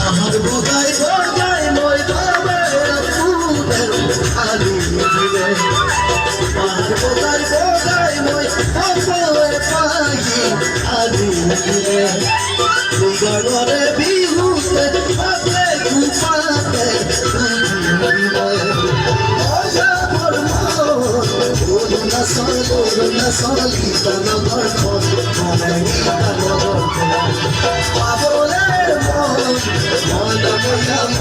আমার বোগায় বোগায় মই বাবার ফুলের আলু দিলে আমার বোগায় বোগায় মই বাবার পাখি আলু দিলে দুগারে বিহুতে পাতে কুপাতে করুণা সলি তানগর পাবলের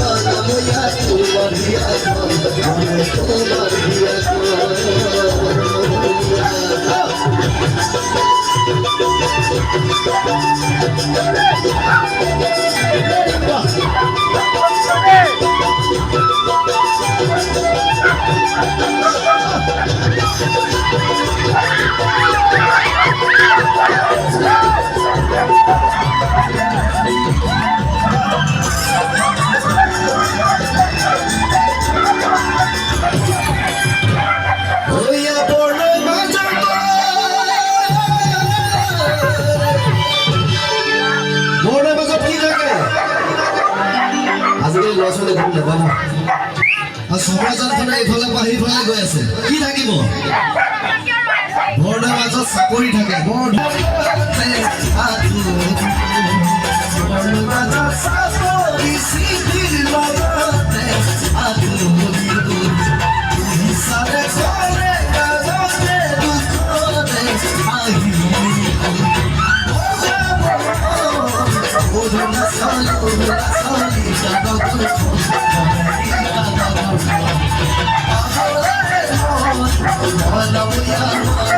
মনময়া তোমার হিয়া তোমার হিয়া লছলে ঘুম নেবা না আর সমাজখনে এইফালে বাহিৰ ফালে গৈ আছে কি থাকিব বৰ্ণৰ মাজত চাকৰি থাকে বৰ্ণৰ মাজত চাকৰি সিদ্ধিৰ লগতে চাৰে কৰে কাজতে দুখতে আহিব